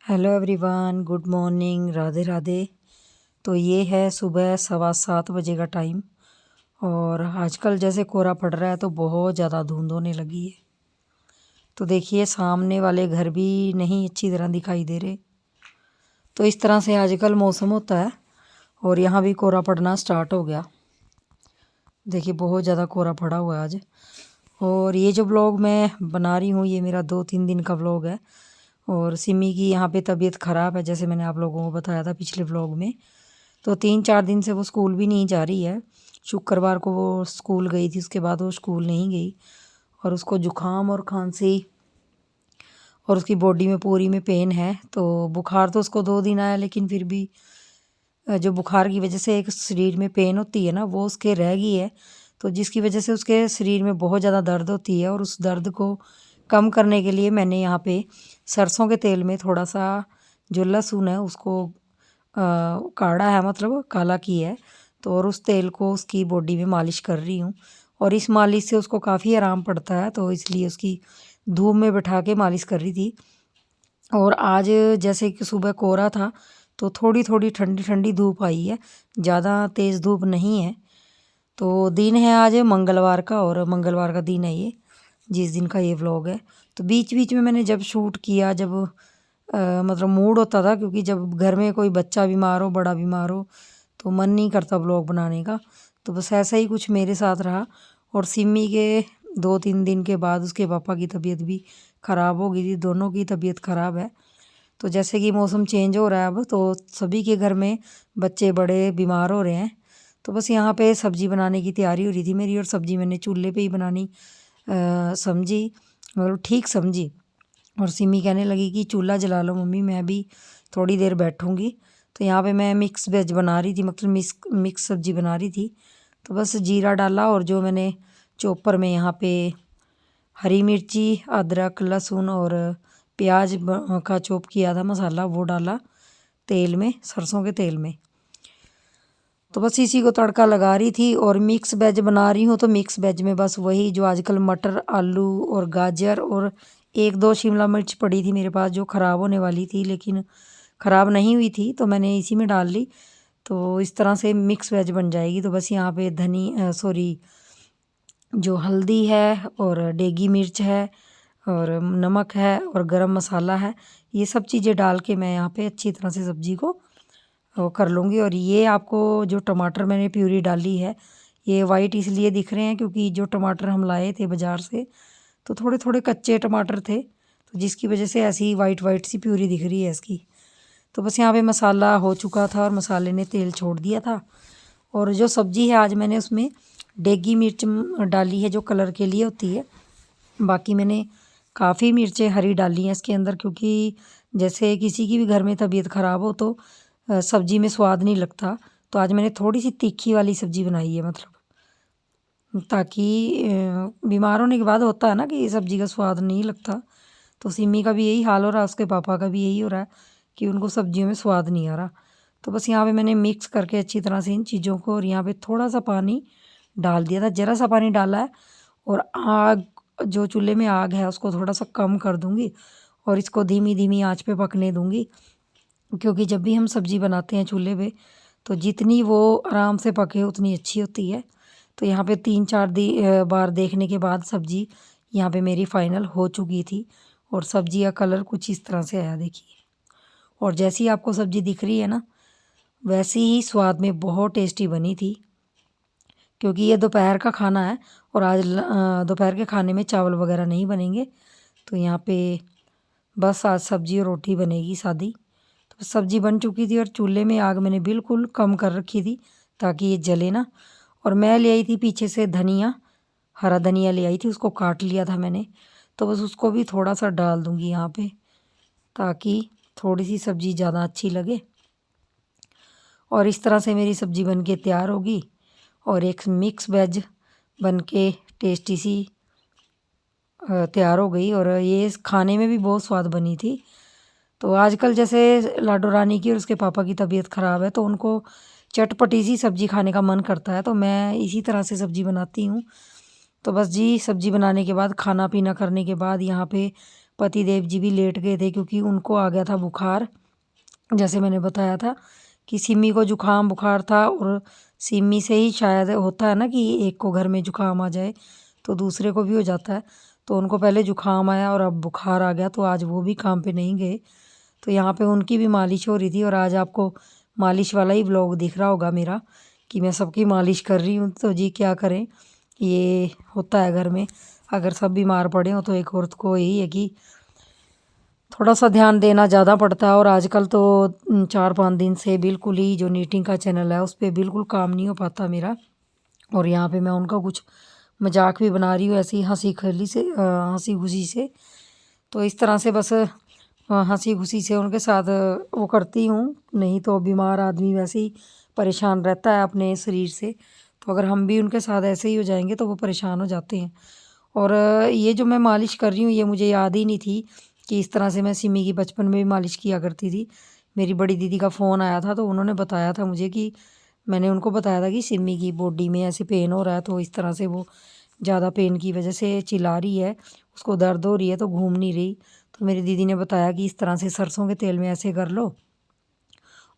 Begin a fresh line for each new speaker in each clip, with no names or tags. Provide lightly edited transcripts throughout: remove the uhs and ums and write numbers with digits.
Hello everyone, good morning, Radhe Radhe. तो ये है सुबह 7:15 बजे का टाइम और आजकल जैसे कोहरा पड़ रहा है तो बहुत ज़्यादा धुंध होने लगी है। तो देखिए सामने वाले घर भी नहीं अच्छी तरह दिखाई दे रहे। तो इस तरह से आजकल मौसम होता है और यहाँ भी कोहरा पड़ना स्टार्ट हो गया। देखिए बहुत ज़्यादा कोहरा पड़ा हुआ है आज। और ये जो ब्लॉग मैं बना रही हूँ ये मेरा 2-3 दिन का ब्लॉग है। और सिमी की यहाँ पे तबीयत ख़राब है, जैसे मैंने आप लोगों को बताया था पिछले व्लॉग में। तो 3-4 दिन से वो स्कूल भी नहीं जा रही है। शुक्रवार को वो स्कूल गई थी, उसके बाद वो स्कूल नहीं गई और उसको जुकाम और खांसी और उसकी बॉडी में पूरी में पेन है। तो बुखार तो उसको 2 दिन आया, लेकिन फिर भी जो बुखार की वजह से एक शरीर में पेन होती है ना, वो उसके रह गई है। तो जिसकी वजह से उसके शरीर में बहुत ज़्यादा दर्द होती है और उस दर्द को कम करने के लिए मैंने यहाँ पे सरसों के तेल में थोड़ा सा जो लहसुन है उसको काढ़ा है, मतलब काला की है। तो और उस तेल को उसकी बॉडी में मालिश कर रही हूँ और इस मालिश से उसको काफ़ी आराम पड़ता है, तो इसलिए उसकी धूप में बैठा के मालिश कर रही थी। और आज जैसे कि सुबह कोहरा था तो थोड़ी थोड़ी ठंडी ठंडी धूप आई है, ज़्यादा तेज़ धूप नहीं है। तो दिन है आज मंगलवार का और मंगलवार का दिन है ये, जिस दिन का ये व्लॉग है। तो बीच बीच में मैंने जब शूट किया, जब मतलब मूड होता था, क्योंकि जब घर में कोई बच्चा बीमार हो, बड़ा बीमार हो, तो मन नहीं करता व्लॉग बनाने का। तो बस ऐसा ही कुछ मेरे साथ रहा। और सिमी के 2-3 दिन के बाद उसके पापा की तबीयत भी ख़राब हो गई थी, दोनों की तबीयत ख़राब है। तो जैसे कि मौसम चेंज हो रहा है अब, तो सभी के घर में बच्चे बड़े बीमार हो रहे हैं। तो बस यहाँ पे सब्ज़ी बनाने की तैयारी हो रही थी मेरी, और सब्ज़ी मैंने चूल्हे पे ही बनानी समझी, मतलब ठीक समझी। और सिमी कहने लगी कि चूल्हा जला लो मम्मी, मैं भी थोड़ी देर बैठूंगी। तो यहाँ पे मैं मिक्स वेज बना रही थी, मतलब मिक्स सब्ज़ी बना रही थी। तो बस जीरा डाला और जो मैंने चॉपर में यहाँ पे हरी मिर्ची, अदरक, लहसुन और प्याज का चॉप किया था मसाला, वो डाला तेल में, सरसों के तेल में। तो बस इसी को तड़का लगा रही थी। और मिक्स वेज बना रही हूँ तो मिक्स वेज में बस वही जो आजकल मटर, आलू और गाजर और 1-2 शिमला मिर्च पड़ी थी मेरे पास जो ख़राब होने वाली थी, लेकिन ख़राब नहीं हुई थी, तो मैंने इसी में डाल ली। तो इस तरह से मिक्स वेज बन जाएगी। तो बस यहाँ पे जो हल्दी है और डेगी मिर्च है और नमक है और गरम मसाला है, ये सब चीज़ें डाल के मैं यहाँ पे अच्छी तरह से सब्ज़ी को वो कर लूँगी। और ये आपको जो टमाटर मैंने प्यूरी डाली है, ये वाइट इसलिए दिख रहे हैं क्योंकि जो टमाटर हम लाए थे बाज़ार से तो थोड़े थोड़े कच्चे टमाटर थे, तो जिसकी वजह से ऐसी वाइट वाइट सी प्यूरी दिख रही है इसकी। तो बस यहाँ पे मसाला हो चुका था और मसाले ने तेल छोड़ दिया था। और जो सब्ज़ी है आज मैंने उसमें डेगी मिर्च डाली है जो कलर के लिए होती है। बाकी मैंने काफ़ी मिर्चें हरी डाली हैं इसके अंदर, क्योंकि जैसे किसी की भी घर में तबीयत ख़राब हो तो सब्ज़ी में स्वाद नहीं लगता। तो आज मैंने थोड़ी सी तीखी वाली सब्ज़ी बनाई है, मतलब ताकि बीमार होने के बाद होता है ना कि सब्ज़ी का स्वाद नहीं लगता। तो सिमी का भी यही हाल हो रहा है, उसके पापा का भी यही हो रहा है कि उनको सब्जियों में स्वाद नहीं आ रहा। तो बस यहाँ पे मैंने मिक्स करके अच्छी तरह से इन चीज़ों को, और यहाँ पे थोड़ा सा पानी डाल दिया था, ज़रा सा पानी डाला है। और आग, जो चूल्हे में आग है उसको थोड़ा सा कम कर दूँगी और इसको धीमी धीमी आंच पे पकने दूँगी, क्योंकि जब भी हम सब्ज़ी बनाते हैं चूल्हे पे तो जितनी वो आराम से पके उतनी अच्छी होती है। तो यहाँ पे 3-4 बार देखने के बाद सब्ज़ी यहाँ पे मेरी फाइनल हो चुकी थी और सब्ज़ी का कलर कुछ इस तरह से आया, देखिए। और जैसी आपको सब्ज़ी दिख रही है ना, वैसी ही स्वाद में बहुत टेस्टी बनी थी। क्योंकि ये दोपहर का खाना है और आज दोपहर के खाने में चावल वगैरह नहीं बनेंगे, तो यहाँ पे बस आज सब्ज़ी और रोटी बनेगी सादी। तो सब्ज़ी बन चुकी थी और चूल्हे में आग मैंने बिल्कुल कम कर रखी थी ताकि ये जले ना। और मैं ले आई थी पीछे से धनिया, हरा धनिया ले आई थी, उसको काट लिया था मैंने। तो बस उसको भी थोड़ा सा डाल दूँगी यहाँ पे, ताकि थोड़ी सी सब्ज़ी ज़्यादा अच्छी लगे। और इस तरह से मेरी सब्ज़ी बन के तैयार होगी और एक मिक्स वेज बन के टेस्टी सी तैयार हो गई। और ये खाने में भी बहुत स्वाद बनी थी। तो आजकल जैसे लाडो रानी की और उसके पापा की तबीयत ख़राब है तो उनको चटपटी सी सब्ज़ी खाने का मन करता है, तो मैं इसी तरह से सब्ज़ी बनाती हूँ। तो बस जी सब्जी बनाने के बाद खाना पीना करने के बाद यहाँ पे पति देव जी भी लेट गए थे क्योंकि उनको आ गया था बुखार। जैसे मैंने बताया था कि सिमी को जुकाम बुखार था और सिमी से ही शायद होता है ना कि एक को घर में जुकाम आ जाए तो दूसरे को भी हो जाता है। तो उनको पहले जुकाम आया और अब बुखार आ गया तो आज वो भी काम पे नहीं गए। तो यहाँ पे उनकी भी मालिश हो रही थी और आज आपको मालिश वाला ही ब्लॉग दिख रहा होगा मेरा कि मैं सबकी मालिश कर रही हूँ। तो जी क्या करें, ये होता है घर में, अगर सब बीमार पड़े हो तो एक औरत को यही है कि थोड़ा सा ध्यान देना ज़्यादा पड़ता है। और आजकल तो 4-5 दिन से बिल्कुल ही जो नीटिंग का चैनल है उस पर बिल्कुल काम नहीं हो पाता मेरा। और यहाँ पे मैं उनका कुछ मजाक भी बना रही हूँ ऐसी हंसी खली से, हंसी खुशी से। तो इस तरह से बस हंसी खुशी से उनके साथ वो करती हूँ। नहीं तो बीमार आदमी वैसे ही परेशान रहता है अपने शरीर से, तो अगर हम भी उनके साथ ऐसे ही हो जाएंगे तो वो परेशान हो जाते हैं। और ये जो मैं मालिश कर रही हूँ ये मुझे याद ही नहीं थी कि इस तरह से मैं सिमी की बचपन में भी मालिश किया करती थी। मेरी बड़ी दीदी का फ़ोन आया था तो उन्होंने बताया था मुझे कि मैंने उनको बताया था कि सिमी की बॉडी में ऐसे पेन हो रहा है, तो इस तरह से वो ज़्यादा पेन की वजह से चिल्ला रही है, उसको दर्द हो रही है तो घूम नहीं रही। तो मेरी दीदी ने बताया कि इस तरह से सरसों के तेल में ऐसे कर लो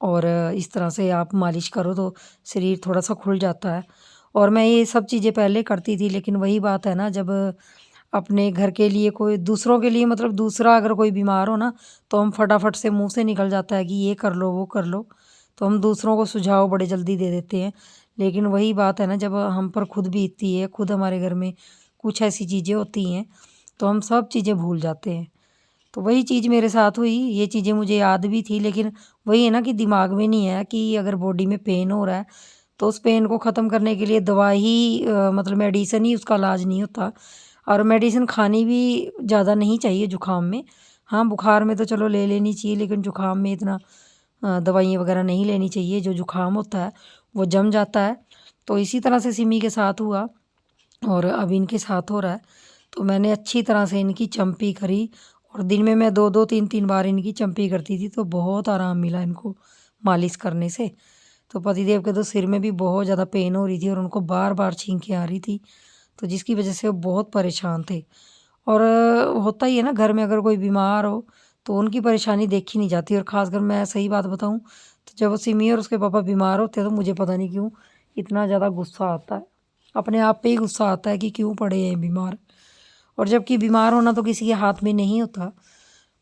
और इस तरह से आप मालिश करो तो शरीर थोड़ा सा खुल जाता है। और मैं ये सब चीज़ें पहले करती थी, लेकिन वही बात है ना, जब अपने घर के लिए कोई दूसरों के लिए मतलब दूसरा अगर कोई बीमार हो ना तो हम फटाफट से मुंह से निकल जाता है कि ये कर लो वो कर लो, तो हम दूसरों को सुझाव बड़े जल्दी दे देते हैं। लेकिन वही बात है ना, जब हम पर खुद बीतती है, खुद हमारे घर में कुछ ऐसी चीज़ें होती हैं तो हम सब चीज़ें भूल जाते हैं। तो वही चीज़ मेरे साथ हुई, ये चीज़ें मुझे याद भी थी, लेकिन वही है ना कि दिमाग में नहीं है कि अगर बॉडी में पेन हो रहा है तो उस पेन को ख़त्म करने के लिए दवा ही मतलब मेडिसिन ही उसका इलाज नहीं होता। और मेडिसिन खानी भी ज़्यादा नहीं चाहिए जुकाम में। हाँ, बुखार में तो चलो ले लेनी चाहिए, लेकिन जुकाम में इतना दवाइयाँ वगैरह नहीं लेनी चाहिए। जो जुकाम होता है वो जम जाता है। तो इसी तरह से सिमी के साथ हुआ और अब इनके साथ हो रहा है। तो मैंने अच्छी तरह से इनकी चंपी करी और दिन में मैं 2-2 3-3 बार इनकी चंपी करती थी, तो बहुत आराम मिला इनको मालिश करने से। तो पतिदेव के तो सिर में भी बहुत ज़्यादा पेन हो रही थी और उनको बार-बार छींकें आ रही थी, तो जिसकी वजह से वो बहुत परेशान थे। और होता ही है ना, घर में अगर कोई बीमार हो तो उनकी परेशानी देखी नहीं जाती। और ख़ासकर मैं सही बात बताऊँ तो जब वो सिमी और उसके पापा बीमार होते हैं तो मुझे पता नहीं क्यों इतना ज़्यादा गुस्सा आता है। अपने आप पे ही गुस्सा आता है कि क्यों पड़े हैं बीमार। और जबकि बीमार होना तो किसी के हाथ में नहीं होता।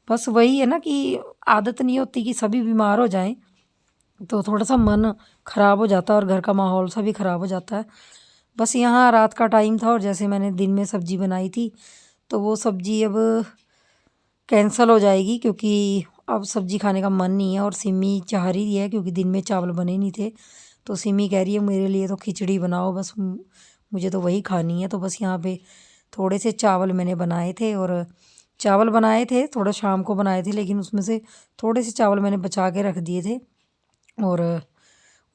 बस वही है ना कि आदत नहीं होती कि सभी बीमार हो जाएं, तो थोड़ा सा मन ख़राब हो जाता है और घर का माहौल सा भी ख़राब हो जाता है। बस यहाँ रात का टाइम था और जैसे मैंने दिन में सब्ज़ी बनाई थी तो वो सब्ज़ी अब कैंसल हो जाएगी क्योंकि अब सब्ज़ी खाने का मन नहीं है। और सिमी चाह रही है क्योंकि दिन में चावल बने नहीं थे, तो सिमी कह रही है मेरे लिए तो खिचड़ी बनाओ बस, मुझे तो वही खानी है। तो बस यहाँ पे थोड़े से चावल मैंने बनाए थे और चावल बनाए थे थोड़ा शाम को बनाए थे, लेकिन उसमें से थोड़े से चावल मैंने बचा के रख दिए थे और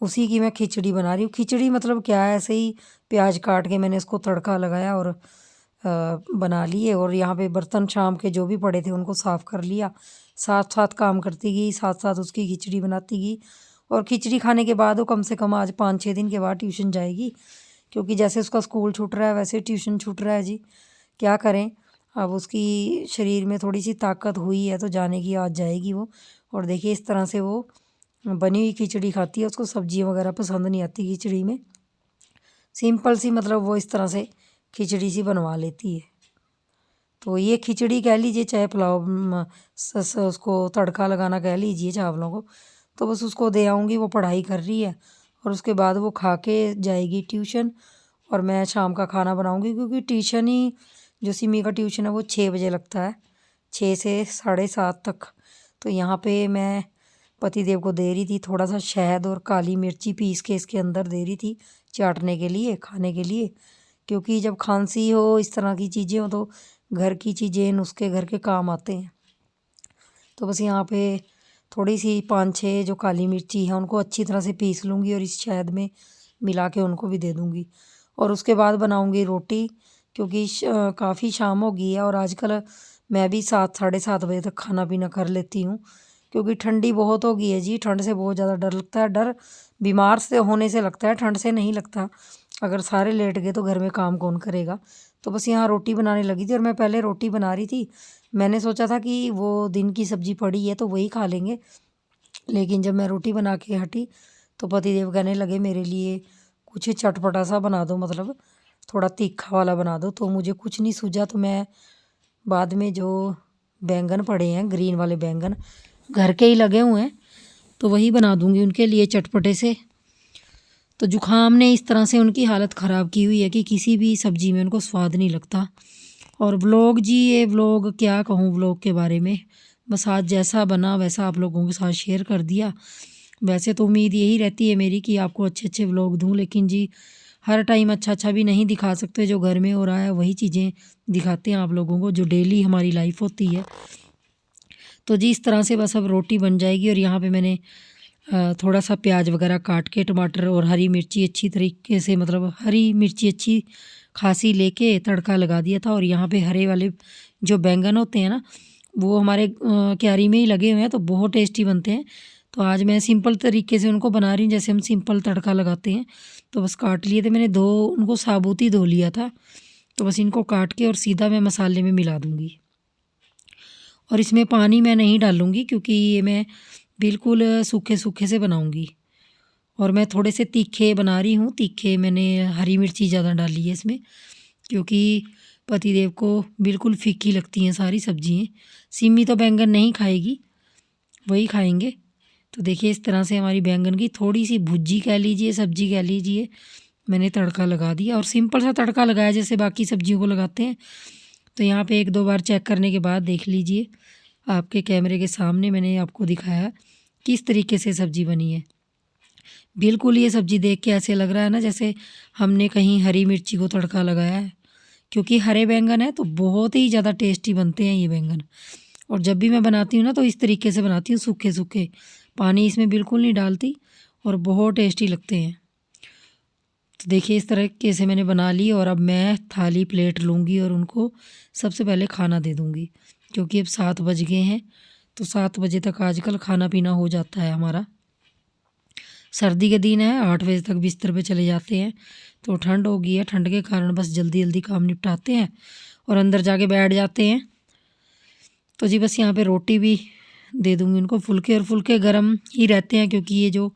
उसी की मैं खिचड़ी बना रही हूँ। खिचड़ी मतलब क्या है, ऐसे ही प्याज काट के मैंने इसको तड़का लगाया और बना लिए। और यहाँ पे बर्तन शाम के जो भी पड़े थे उनको साफ़ कर लिया, साथ साथ काम करती गई, साथ साथ उसकी खिचड़ी बनाती गई। और खिचड़ी खाने के बाद वो कम से कम आज 5-6 दिन के बाद ट्यूशन जाएगी, क्योंकि जैसे उसका स्कूल छूट रहा है वैसे ट्यूशन छूट रहा है जी, क्या करें। अब उसकी शरीर में थोड़ी सी ताकत हुई है तो जाने की आज जाएगी वो। और देखिए इस तरह से वो बनी हुई खिचड़ी खाती है, उसको सब्जी वगैरह पसंद नहीं आती खिचड़ी में, सिंपल सी मतलब वो इस तरह से खिचड़ी सी बनवा लेती है। तो ये खिचड़ी कह लीजिए चाहे पुलाव उसको तड़का लगाना कह लीजिए चावलों को, तो बस उसको दे आऊँगी, वो पढ़ाई कर रही है और उसके बाद वो खा के जाएगी ट्यूशन और मैं शाम का खाना बनाऊँगी। क्योंकि ट्यूशन ही जो सिमी का ट्यूशन है वो 6 बजे लगता है, 6 से 7:30 तक। तो यहाँ पे मैं पतिदेव को दे रही थी थोड़ा सा शहद और काली मिर्ची पीस के इसके अंदर दे रही थी चाटने के लिए, खाने के लिए। क्योंकि जब खांसी हो इस तरह की चीज़ें हो तो घर की चीज़ें नुस्खे घर के काम आते हैं। तो बस यहाँ पे थोड़ी सी 5-6 जो काली मिर्ची है उनको अच्छी तरह से पीस लूँगी और इस शहद में मिला के उनको भी दे दूँगी। और उसके बाद बनाऊँगी रोटी, क्योंकि काफ़ी शाम हो गई है और आजकल मैं भी 7-7:30 बजे तक खाना पीना कर लेती हूँ। क्योंकि ठंडी बहुत हो गई है जी, ठंड से बहुत ज़्यादा डर लगता है। डर बीमार से होने से लगता है, ठंड से नहीं लगता। अगर सारे लेट गए तो घर में काम कौन करेगा। तो बस यहाँ रोटी बनाने लगी थी और मैं पहले रोटी बना रही थी। मैंने सोचा था कि वो दिन की सब्ज़ी पड़ी है तो वही खा लेंगे, लेकिन जब मैं रोटी बना के हटी तो पतिदेव कहने लगे मेरे लिए कुछ चटपटा सा बना दो, मतलब थोड़ा तीखा वाला बना दो। तो मुझे कुछ नहीं सूझा, तो मैं बाद में जो बैंगन पड़े हैं, ग्रीन वाले बैंगन घर के ही लगे हुए हैं, तो वही बना दूंगी उनके लिए चटपटे से। तो जुखाम ने इस तरह से उनकी हालत ख़राब की हुई है कि किसी भी सब्ज़ी में उनको स्वाद नहीं लगता। और व्लॉग जी, ये व्लॉग क्या कहूँ व्लॉग के बारे में, बस आज जैसा बना वैसा आप लोगों के साथ शेयर कर दिया। वैसे तो उम्मीद यही रहती है मेरी कि आपको अच्छे अच्छे व्लॉग दूँ, लेकिन जी हर टाइम अच्छा अच्छा भी नहीं दिखा सकते। जो घर में हो रहा है वही चीज़ें दिखाते हैं आप लोगों को, जो डेली हमारी लाइफ होती है। तो जी इस तरह से बस अब रोटी बन जाएगी। और यहाँ पे मैंने थोड़ा सा प्याज वगैरह काट के, टमाटर और हरी मिर्ची अच्छी तरीके से, मतलब हरी मिर्ची अच्छी खासी लेके तड़का लगा दिया था। और यहाँ पे हरे वाले जो बैंगन होते हैं ना, वो हमारे क्यारी में ही लगे हुए हैं, तो बहुत टेस्टी बनते हैं। तो आज मैं सिंपल तरीके से उनको बना रही हूँ, जैसे हम सिंपल तड़का लगाते हैं। तो बस काट लिए थे मैंने, उनको साबुत ही धो लिया था। तो बस इनको काट के और सीधा मैं मसाले में मिला दूँगी। और इसमें पानी मैं नहीं डालूँगी क्योंकि ये मैं बिल्कुल सूखे सूखे से बनाऊँगी। और मैं थोड़े से तीखे बना रही हूँ, तीखे मैंने हरी मिर्ची ज़्यादा डाली है इसमें, क्योंकि पतिदेव को बिल्कुल फीकी लगती हैं सारी सब्जियाँ। सिमी तो बैंगन नहीं खाएगी, वही खाएंगे। तो देखिए इस तरह से हमारी बैंगन की थोड़ी सी भुर्जी कह लीजिए, सब्जी कह लीजिए, मैंने तड़का लगा दिया। और सिंपल सा तड़का लगाया जैसे बाकी सब्जियों को लगाते हैं। तो यहाँ पे एक दो बार चेक करने के बाद देख लीजिए, आपके कैमरे के सामने मैंने आपको दिखाया किस तरीके से सब्ज़ी बनी है। बिल्कुल ये सब्ज़ी देख के ऐसे लग रहा है ना जैसे हमने कहीं हरी मिर्ची को तड़का लगाया है, क्योंकि हरे बैंगन है तो बहुत ही ज़्यादा टेस्टी बनते हैं ये बैंगन। और जब भी मैं बनाती हूँ ना तो इस तरीके से बनाती हूँ, सूखे सूखे, पानी इसमें बिल्कुल नहीं डालती, और बहुत टेस्टी लगते हैं। तो देखिए इस तरीके से मैंने बना ली। और अब मैं थाली प्लेट लूँगी और उनको सबसे पहले खाना दे दूँगी, क्योंकि अब 7 बज गए हैं। तो 7 बजे तक आजकल खाना पीना हो जाता है हमारा। सर्दी के दिन है, 8 बजे तक बिस्तर पे चले जाते हैं। तो ठंड हो गई है, ठंड के कारण बस जल्दी जल्दी काम निपटाते हैं और अंदर जाके बैठ जाते हैं। तो जी बस यहाँ पे रोटी भी दे दूँगी उनको। फुल्के और फुल्के गर्म ही रहते हैं, क्योंकि ये जो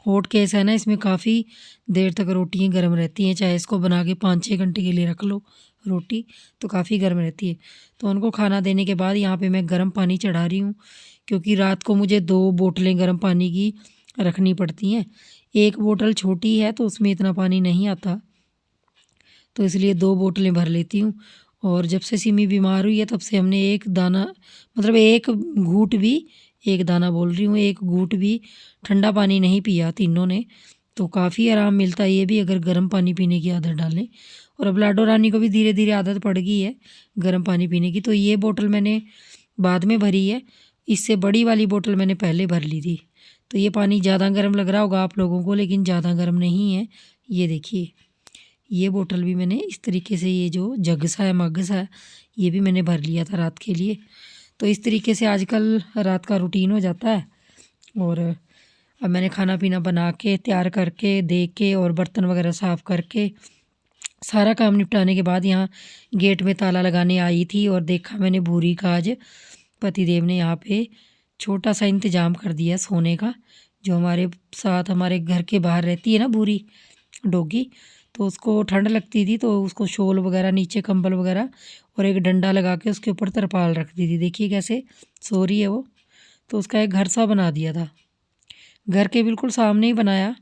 हॉट केस है ना, इसमें काफ़ी देर तक रोटियाँ गर्म रहती हैं। चाहे इसको बना के 5-6 घंटे के लिए रख लो रोटी, तो काफ़ी गर्म रहती है। तो उनको खाना देने के बाद यहाँ पे मैं गर्म पानी चढ़ा रही हूँ, क्योंकि रात को मुझे 2 बोतलें गर्म पानी की रखनी पड़ती हैं। एक बोतल छोटी है तो उसमें इतना पानी नहीं आता, तो इसलिए 2 बोतलें भर लेती हूँ। और जब से सिमी बीमार हुई है तब से हमने एक दाना, मतलब एक घूँट भी, एक दाना बोल रही हूँ, एक घूँट भी ठंडा पानी नहीं पिया तीनों ने। तो काफ़ी आराम मिलता है ये भी अगर गर्म पानी पीने की आदत डालें। और अब लाडो रानी को भी धीरे धीरे आदत पड़ गई है गर्म पानी पीने की। तो ये बोतल मैंने बाद में भरी है, इससे बड़ी वाली बोतल मैंने पहले भर ली थी। तो ये पानी ज़्यादा गर्म लग रहा होगा आप लोगों को, लेकिन ज़्यादा गर्म नहीं है। ये देखिए, ये बोतल भी मैंने इस तरीके से, ये जो जग सा है, मग सा है, ये भी मैंने भर लिया था रात के लिए। तो इस तरीके से आजकल रात का रूटीन हो जाता है। और अब मैंने खाना पीना बना के तैयार करके दे के और बर्तन वगैरह साफ़ करके सारा काम निपटाने के बाद यहाँ गेट में ताला लगाने आई थी। और देखा मैंने भूरी का आज पतिदेव ने यहाँ पे छोटा सा इंतज़ाम कर दिया सोने का। जो हमारे साथ हमारे घर के बाहर रहती है ना भूरी डॉगी, तो उसको ठंड लगती थी तो उसको शॉल वगैरह, नीचे कंबल वगैरह और एक डंडा लगा के उसके ऊपर तरपाल रख दी थी। देखिए कैसे सो रही है वो। तो उसका एक घर सा बना दिया था, घर के बिल्कुल सामने ही बनाया।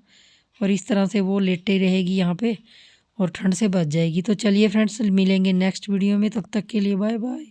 और इस तरह से वो लेटे रहेगी यहाँ पे और ठंड से बच जाएगी। तो चलिए फ्रेंड्स, मिलेंगे नेक्स्ट वीडियो में, तब तक के लिए बाय बाय।